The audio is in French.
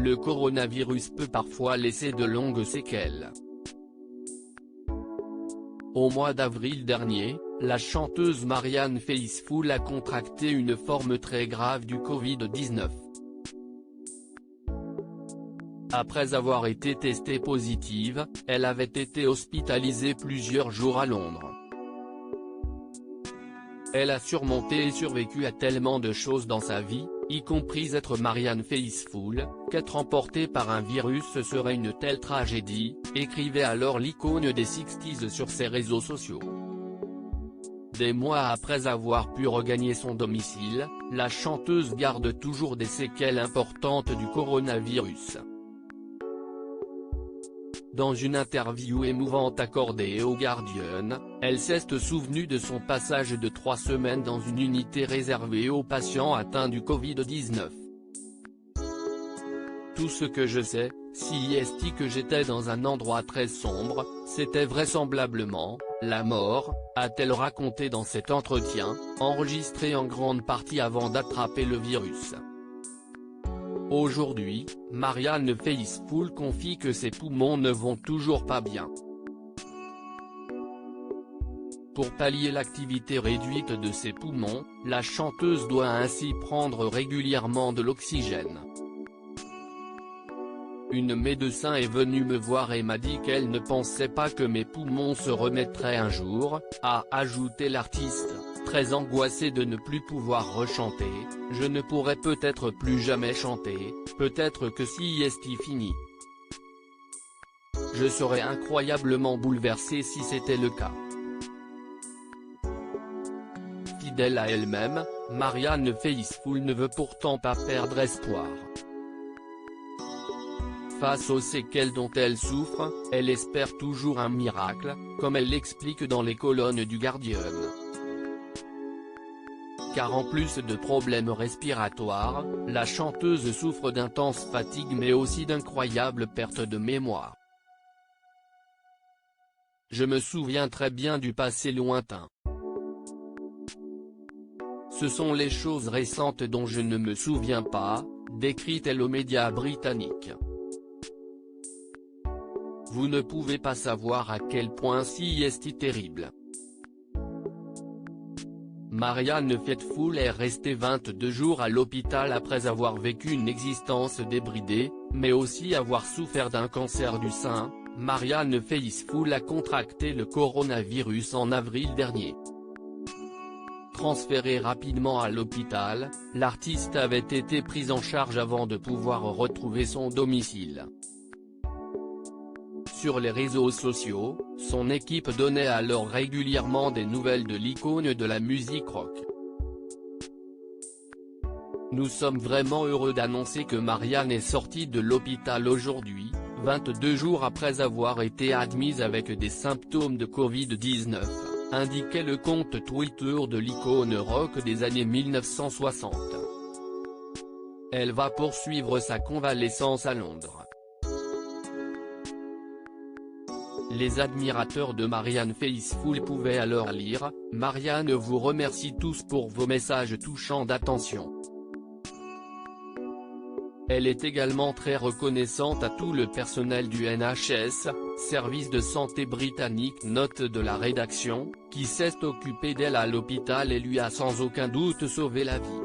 le coronavirus peut parfois laisser de longues séquelles. Au mois d'avril dernier, la chanteuse Marianne Faithfull a contracté une forme très grave du Covid-19. Après avoir été testée positive, elle avait été hospitalisée plusieurs jours à Londres. Elle a surmonté et survécu à tellement de choses dans sa vie, y compris être Marianne Faithfull, qu'être emportée par un virus serait une telle tragédie, écrivait alors l'icône des 60s sur ses réseaux sociaux. Des mois après avoir pu regagner son domicile, la chanteuse garde toujours des séquelles importantes du coronavirus. Dans une interview émouvante accordée au Guardian, elle s'est souvenue de son passage de 3 semaines dans une unité réservée aux patients atteints du Covid-19. Tout ce que je sais, c'est que j'étais dans un endroit très sombre, c'était vraisemblablement la mort, a-t-elle raconté dans cet entretien, enregistré en grande partie avant d'attraper le virus. Aujourd'hui, Marianne Faithfull confie que ses poumons ne vont toujours pas bien. Pour pallier l'activité réduite de ses poumons, la chanteuse doit ainsi prendre régulièrement de l'oxygène. Une médecin est venue me voir et m'a dit qu'elle ne pensait pas que mes poumons se remettraient un jour, a ajouté l'artiste, très angoissée de ne plus pouvoir rechanter. Je ne pourrai peut-être plus jamais chanter, peut-être que si c'est fini. Je serais incroyablement bouleversée si c'était le cas. Fidèle à elle-même, Marianne Faithfull ne veut pourtant pas perdre espoir. Face aux séquelles dont elle souffre, elle espère toujours un miracle, comme elle l'explique dans les colonnes du Guardian. Car en plus de problèmes respiratoires, la chanteuse souffre d'intense fatigue mais aussi d'incroyables pertes de mémoire. Je me souviens très bien du passé lointain. Ce sont les choses récentes dont je ne me souviens pas, décrit-elle aux médias britanniques. Vous ne pouvez pas savoir à quel point c'est terrible. Marianne Faithfull est restée 22 jours à l'hôpital après avoir vécu une existence débridée, mais aussi avoir souffert d'un cancer du sein. Marianne Faithfull a contracté le coronavirus en avril dernier. Transférée rapidement à l'hôpital, l'artiste avait été prise en charge avant de pouvoir retrouver son domicile. Sur les réseaux sociaux, son équipe donnait alors régulièrement des nouvelles de l'icône de la musique rock. Nous sommes vraiment heureux d'annoncer que Marianne est sortie de l'hôpital aujourd'hui, 22 jours après avoir été admise avec des symptômes de Covid-19, indiquait le compte Twitter de l'icône rock des années 1960. Elle va poursuivre sa convalescence à Londres. Les admirateurs de Marianne Faithfull pouvaient alors lire « Marianne vous remercie tous pour vos messages touchants d'attention. Elle est également très reconnaissante à tout le personnel du NHS, service de santé britannique, note de la rédaction, qui s'est occupé d'elle à l'hôpital et lui a sans aucun doute sauvé la vie.